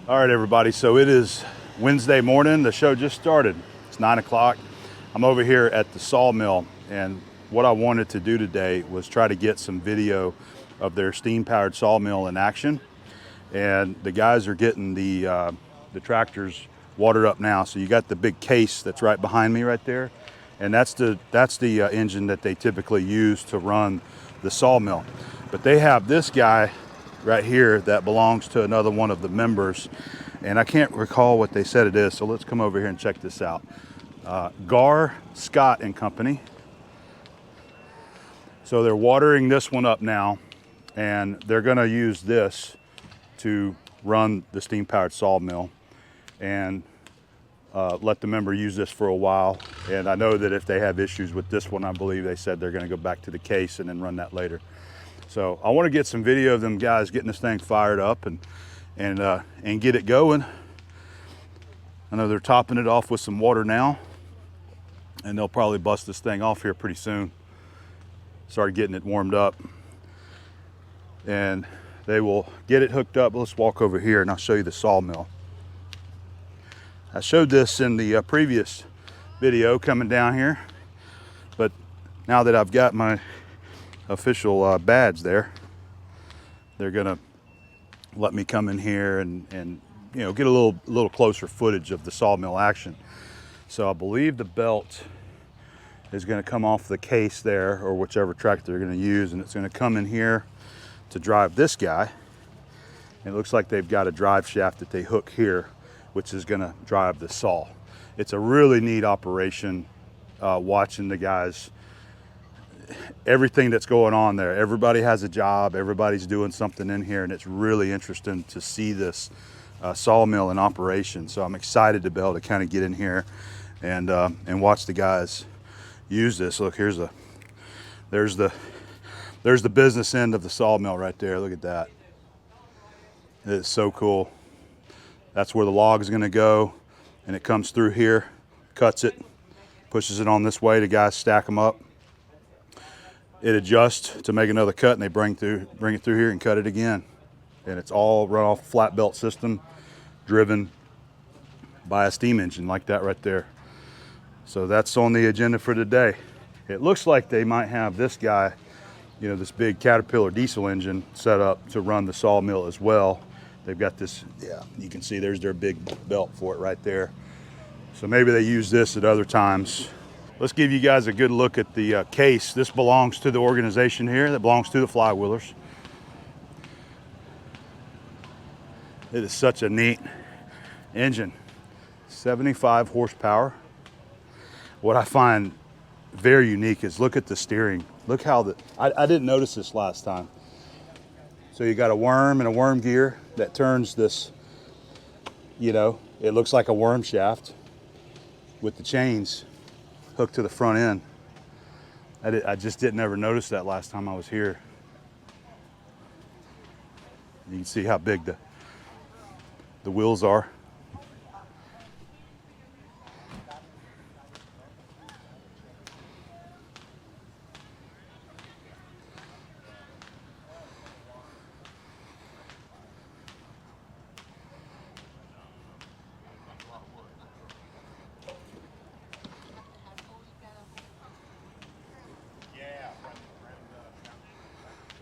All right, everybody, so it is Wednesday morning. The show just started. It's 9 o'clock. I'm over here at the sawmill, and what I wanted to do today was try to get some video of their steam-powered sawmill in action. And the guys are getting the tractors watered up now. So you got the big case that's right behind me right there, and that's the engine that they typically use to run the sawmill. But they have this guy right here that belongs to another one of the members, and I can't recall what they said it is, so let's come over here and check this out. Garr-Scott and Company. So they're watering this one up now, and they're going to use this to run the steam-powered sawmill and let the member use this for a while. And I know that if they have issues with this one, I believe they said they're going to go back to the case and then run that later. So I want to get some video of them guys getting this thing fired up and get it going. I know they're topping it off with some water now, and they'll probably bust this thing off here pretty soon. Start getting it warmed up, and they will get it hooked up. Let's walk over here and I'll show you the sawmill. I showed this in the previous video coming down here, but now that I've got my official badge there, they're gonna let me come in here and you know, get a little closer footage of the sawmill action. So I believe the belt is going to come off the case there, or whichever tractor they're going to use, and it's going to come in here to drive this guy. And it looks like they've got a drive shaft that they hook here, which is going to drive the saw. It's a really neat operation, watching the guys, everything that's going on there. Everybody has a job, everybody's doing something in here, and it's really interesting to see this sawmill in operation. So I'm excited to be able to kind of get in here and watch the guys use this. Look, there's the business end of the sawmill right there. Look at that. It is so cool. That's where the log is going to go, and it comes through here, cuts it, pushes it on this way. The guys stack them up. It adjusts to make another cut, and they bring it through here and cut it again. And it's all run off flat belt system, driven by a steam engine like that right there. So that's on the agenda for today. It looks like they might have this guy, you know, this big Caterpillar diesel engine set up to run the sawmill as well. They've got this, yeah, you can see there's their big belt for it right there. So maybe they use this at other times. Let's give you guys a good look at the case. This belongs to the organization here, that belongs to the Flywheelers. It is such a neat engine. 75 horsepower. What I find very unique is look at the steering. Look how I didn't notice this last time. So you got a worm and a worm gear that turns this, you know, it looks like a worm shaft with the chains hooked to the front end. I just didn't ever notice that last time I was here. You can see how big the wheels are.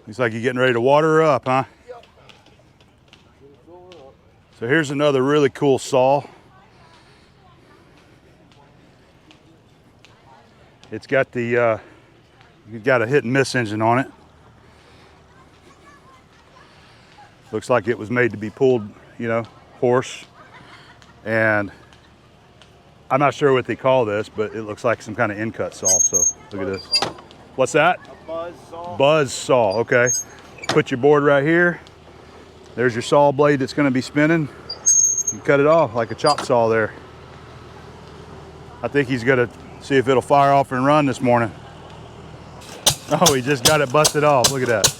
Looks like you're getting ready to water her up, huh? Yep. So here's another really cool saw. It's got the, you've got a hit and miss engine on it. Looks like it was made to be pulled, you know, horse. And I'm not sure what they call this, but it looks like some kind of end cut saw. So look at this. What's that? A buzz saw. Buzz saw, okay. Put your board right here. There's your saw blade that's gonna be spinning. You cut it off like a chop saw there. I think he's gonna see if it'll fire off and run this morning. Oh, he just got it busted off, look at that.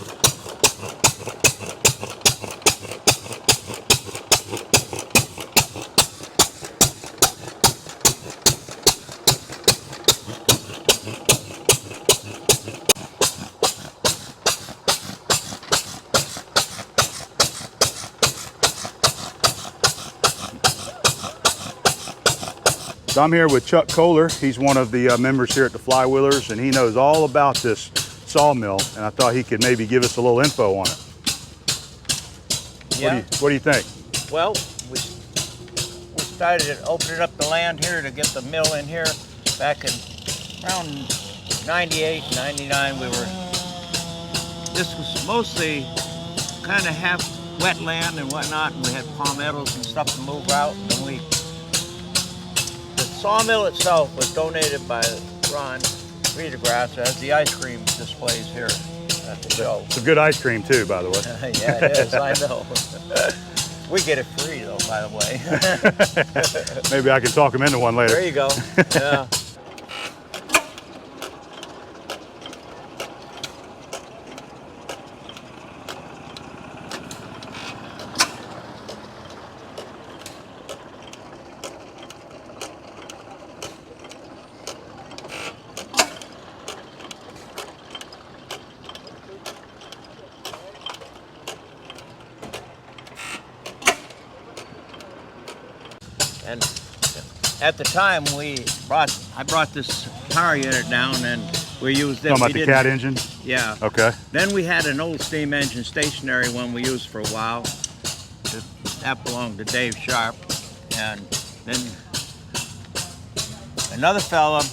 So I'm here with Chuck Kohler. He's one of the members here at the Flywheelers, and he knows all about this sawmill, and I thought he could maybe give us a little info on it. Yeah. What do you think? Well, we started opening up the land here to get the mill in here back in around 98, 99. This was mostly kind of half wetland and whatnot, and we had palmettos and stuff to move out. And then the sawmill itself was donated by Ron Reedergrass as the ice cream displays here at the show. It's a good ice cream too, by the way. Yeah, it is, I know. We get it free though, by the way. Maybe I can talk him into one later. There you go. Yeah. And at the time I brought this power unit down and we used it. Talking about the cat engine? Yeah. Okay. Then we had an old steam engine, stationary one we used for a while. That belonged to Dave Sharp. And then another fella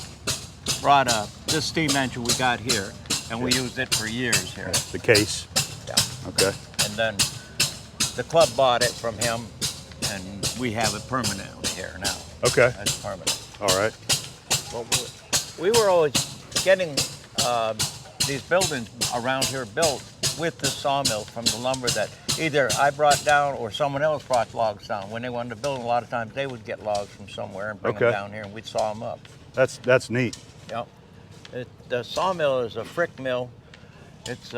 brought this steam engine we got here, and we used it for years here. The case? Yeah. Okay. And then the club bought it from him, and we have it permanently here now. Okay. It's permanent. All right. Well, we were always getting these buildings around here built with the sawmill from the lumber that either I brought down or someone else brought logs down. When they wanted to build, a lot of times they would get logs from somewhere and bring them down here, and we'd saw them up. That's neat. Yeah. The sawmill is a frick mill. It's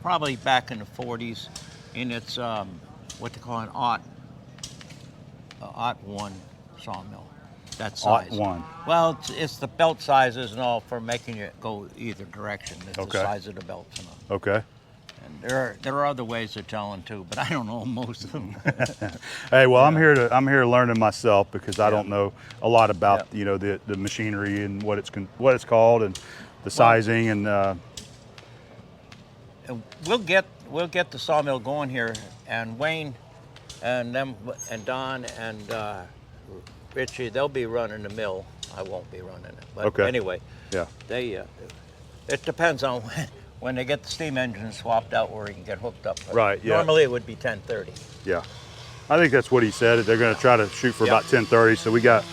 probably back in the 40s, and it's what they call an aught 1 sawmill. That size. Aught 1. Well, it's the belt sizes and all for making it go either direction. It's the size of the belts and all. Okay. And there are other ways of telling too, but I don't know most of them. Hey, well, yeah. I'm here learning myself because I don't know a lot about the machinery and what it's called and the sizing and we'll get the sawmill going here, and Wayne and them and Don and Richie, they'll be running the mill. I won't be running it. But anyway, yeah. They it depends on when they get the steam engine swapped out where he can get hooked up. But right, yeah. Normally it would be 10:30. Yeah. I think that's what he said. They're going to try to shoot for about 10:30, so we got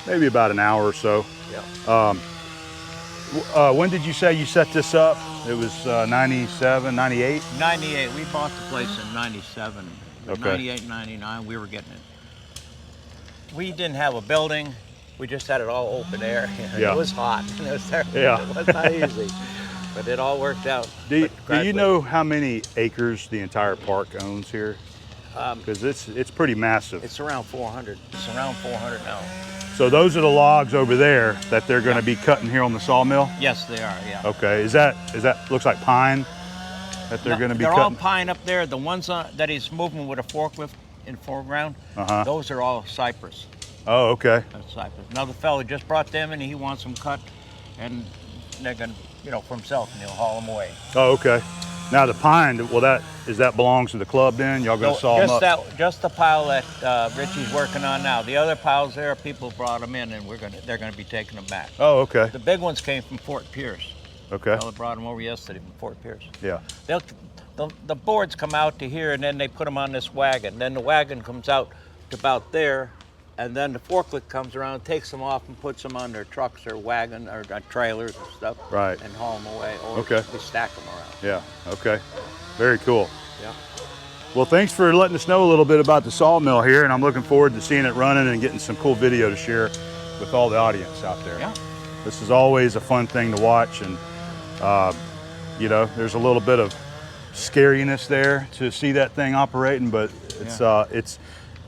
maybe about an hour or so. Yeah. When did you say you set this up? It was 97, 98? 98. We bought the place in 97. Okay. 98, 99, we were getting it. We didn't have a building. We just had it all open air. Yeah. It was hot. It was terrible. Yeah. It was not easy, but it all worked out. Do you know how many acres the entire park owns here? Because it's pretty massive. It's around 400. It's around 400 now. So those are the logs over there that they're going to be cutting here on the sawmill? Yes, they are, yeah. Okay. Is that looks like pine that they're going to be cutting? cutting? They're all pine up there. The ones that he's moving with a forklift in the foreground, those are all cypress. Oh, okay. That's cypress. Another fellow just brought them in, and he wants them cut, and they're going to, for himself, and he'll haul them away. Oh, okay. Now the pine, well, that belongs to the club then? Y'all going to saw them up? Just the pile that Richie's working on now. The other piles there, people brought them in, and they're going to be taking them back. Oh, okay. The big ones came from Fort Pierce. Okay. They brought them over yesterday from Fort Pierce. Yeah. The boards come out to here, and then they put them on this wagon. Then the wagon comes out to about there, and then the forklift comes around, takes them off, and puts them on their trucks or wagon or trailers and stuff. Right. And haul them away, or we stack them around. Yeah. Okay. Very cool. Yeah. Well, thanks for letting us know a little bit about the sawmill here, and I'm looking forward to seeing it running and getting some cool video to share with all the audience out there. Yeah. This is always a fun thing to watch, and there's a little bit of scariness there to see that thing operating, but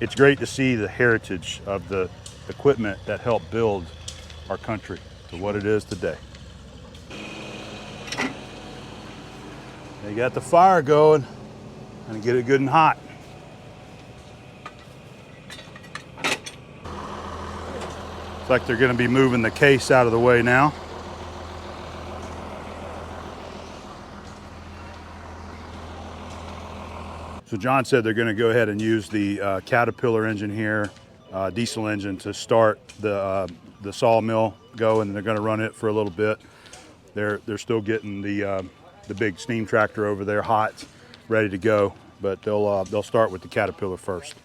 it's great to see the heritage of the equipment that helped build our country to what it is today. They got the fire going and get it good and hot. like they're going to be moving the case out of the way now. So John said they're going to go ahead and use the Caterpillar engine here, diesel engine, to start the sawmill going, and they're going to run it for a little bit. They're still getting the big steam tractor over there hot, ready to go, but they'll start with the Caterpillar first.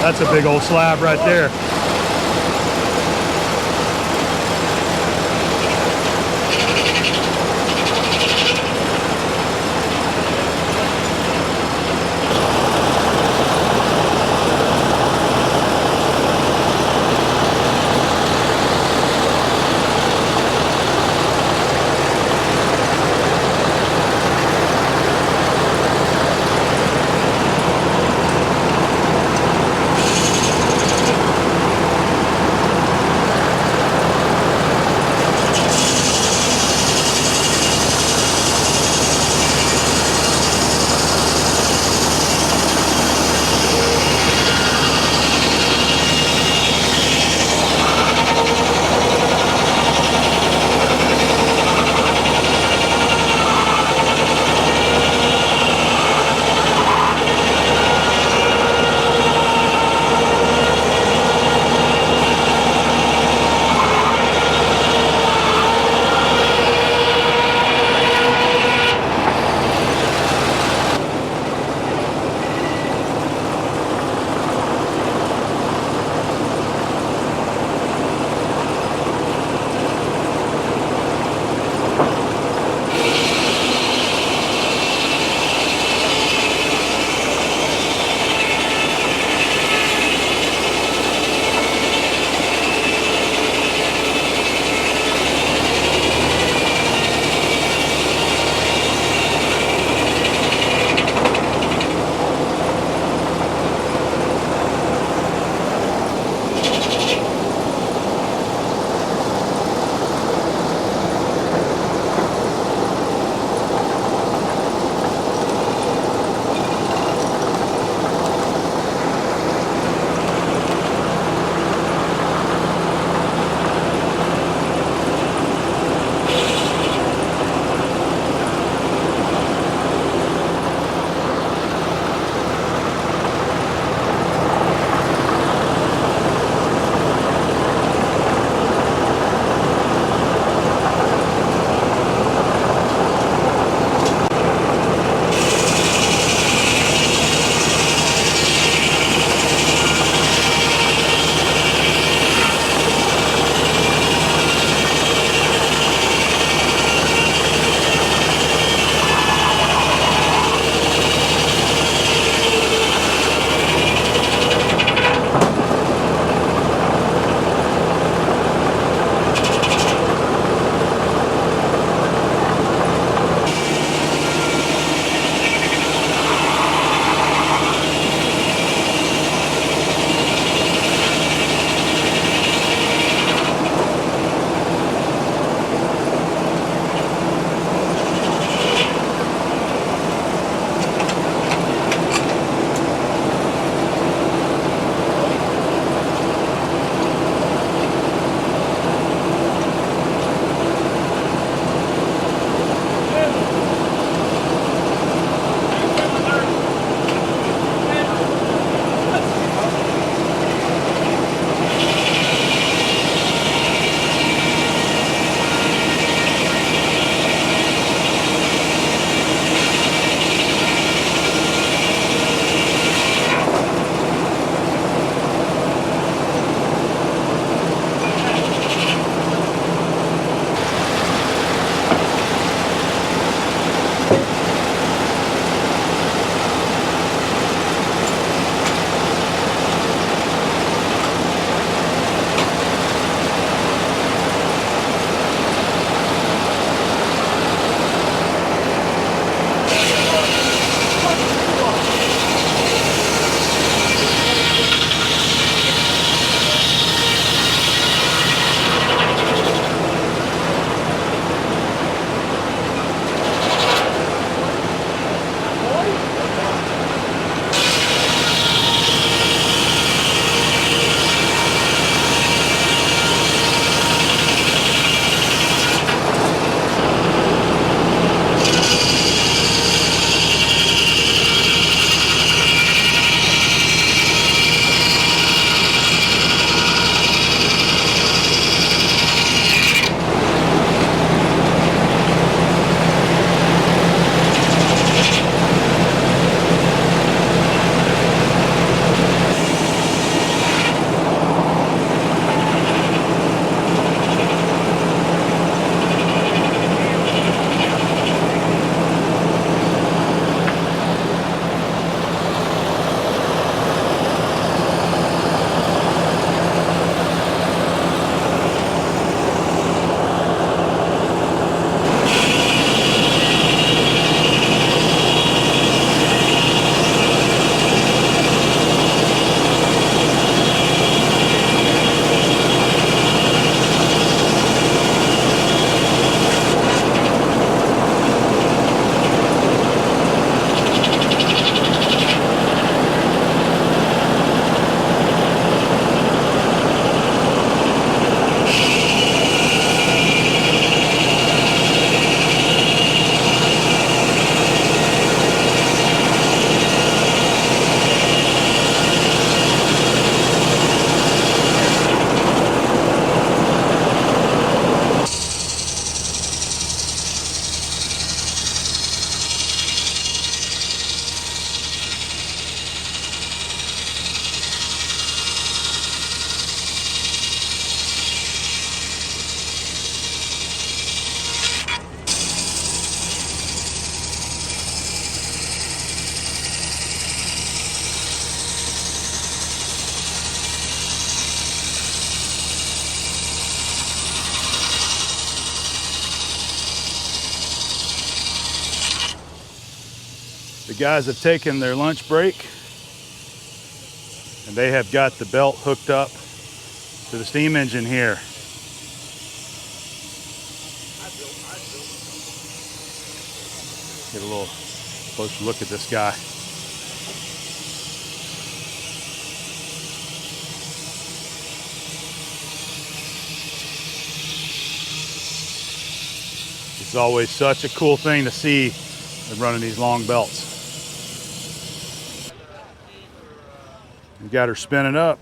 That's a big old slab right there. The guys have taken their lunch break and they have got the belt hooked up to the steam engine here. Get a little closer look at this guy. It's always such a cool thing to see them running these long belts. We got her spinning up.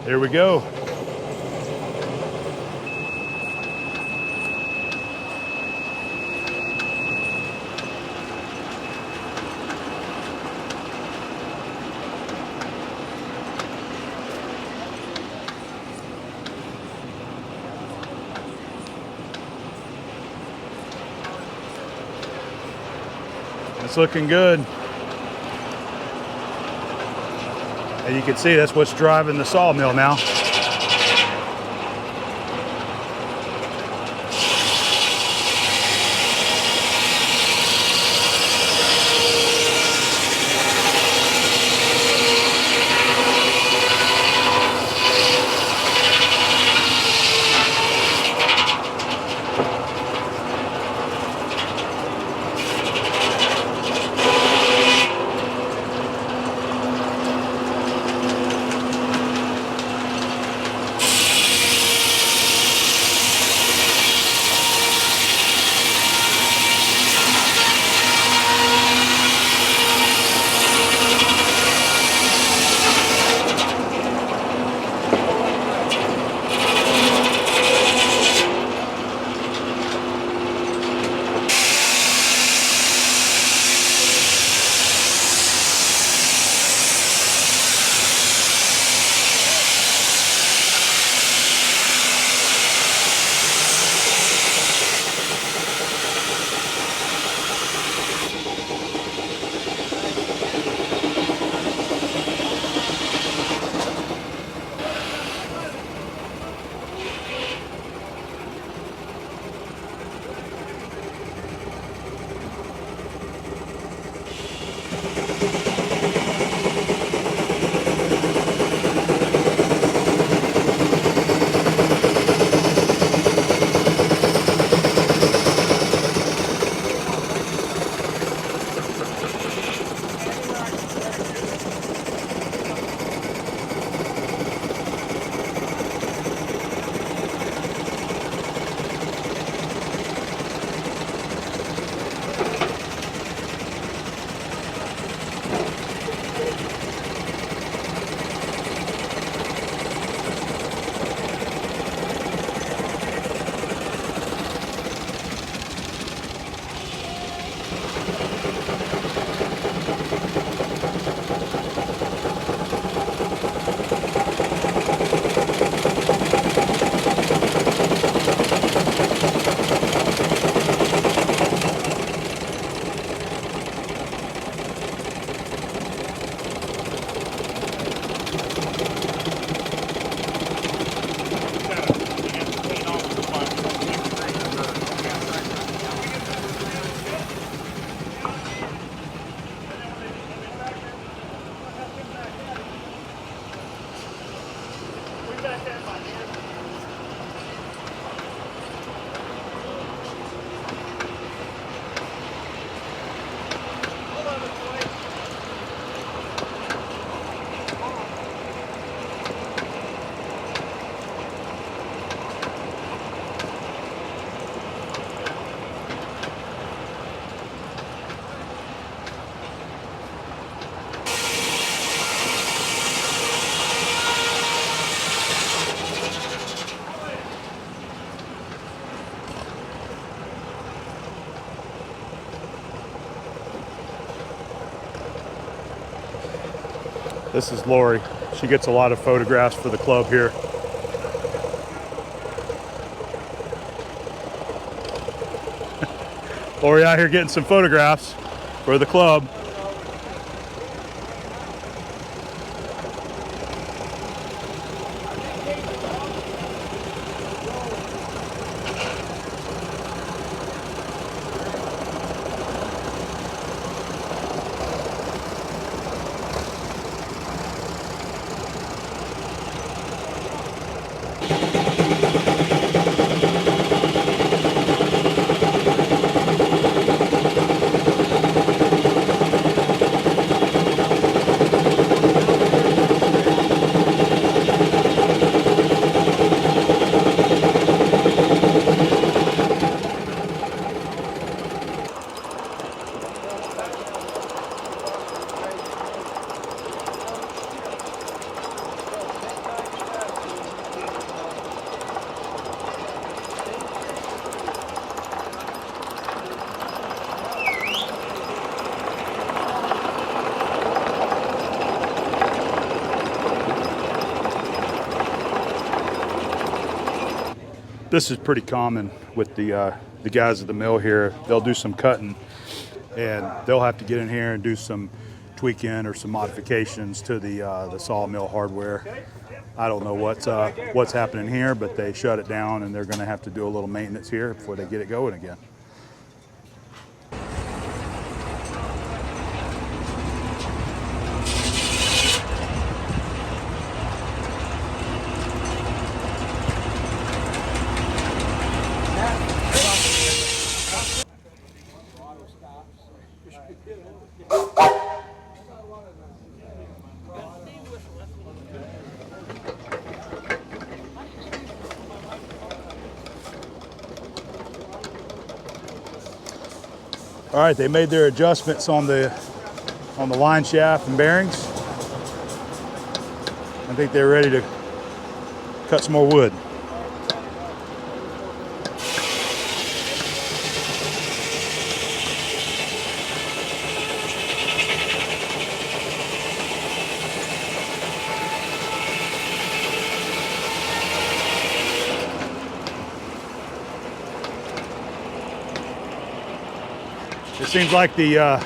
Here we go. It's looking good. And you can see that's what's driving the sawmill now. This is Lori. She gets a lot of photographs for the club here. Lori out here getting some photographs for the club. This is pretty common with the guys at the mill here. They'll do some cutting and they'll have to get in here and do some tweaking or some modifications to the sawmill hardware. I don't know what's happening here, but they shut it down and they're going to have to do a little maintenance here before they get it going again. All right, they made their adjustments on the line shaft and bearings. I think they're ready to cut some more wood. It seems like the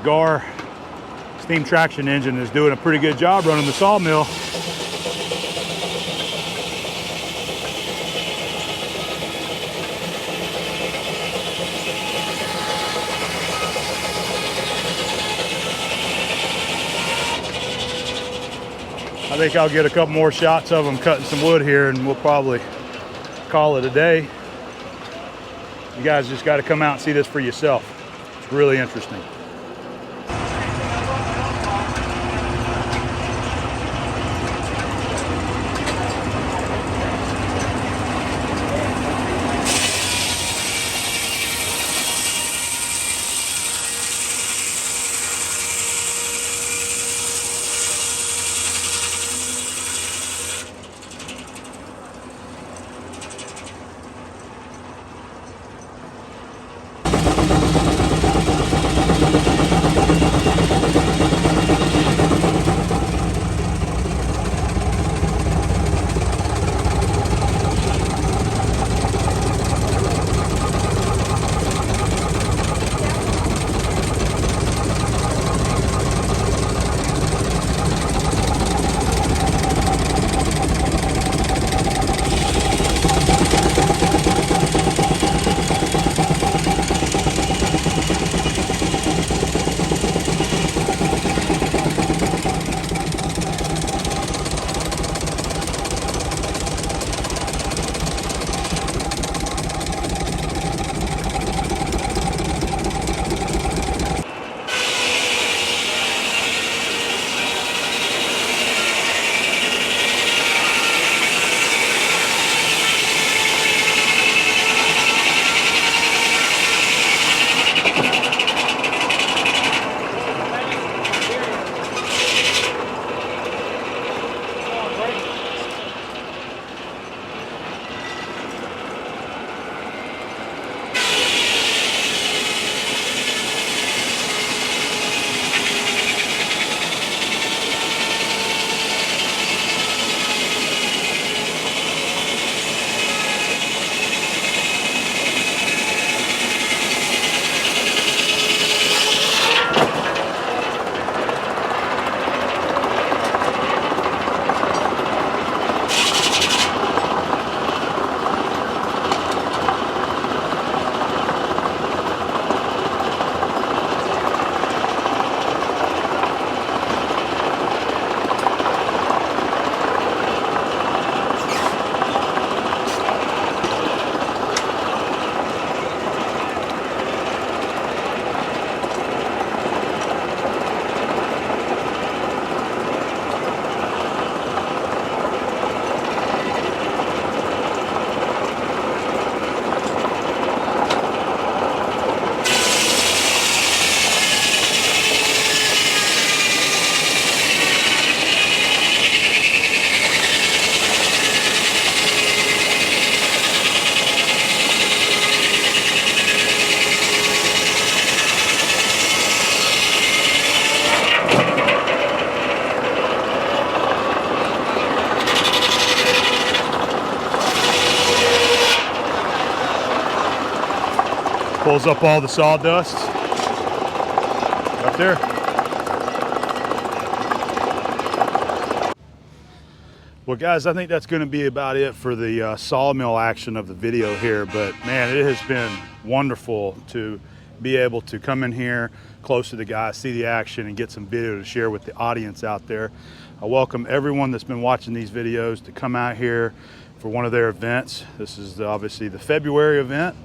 Garr steam traction engine is doing a pretty good job running the sawmill. I think I'll get a couple more shots of them cutting some wood here and we'll probably call it a day. You guys just got to come out and see this for yourself. It's really interesting. pulls up all the sawdust up there. Well, guys, I think that's going to be about it for the sawmill action of the video here. But man, it has been wonderful to be able to come in here close to the guys, see the action, and get some video to share with the audience out there. I welcome everyone that's been watching these videos to come out here for one of their events. This is obviously the February event,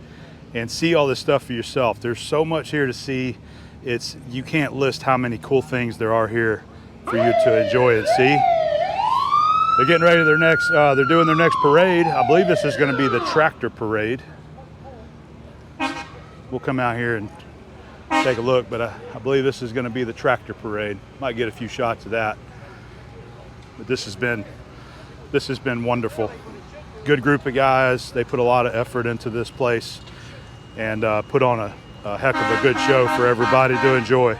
and see all this stuff for yourself. There's so much here to see. You can't list how many cool things there are here for you to enjoy and see. They're getting ready to their next, they're doing their next parade. I believe this is going to be the tractor parade. We'll come out here and take a look, but I believe this is going to be the tractor parade. Might get a few shots of that. But this has been wonderful. Good group of guys. They put a lot of effort into this place and put on a heck of a good show for everybody to enjoy.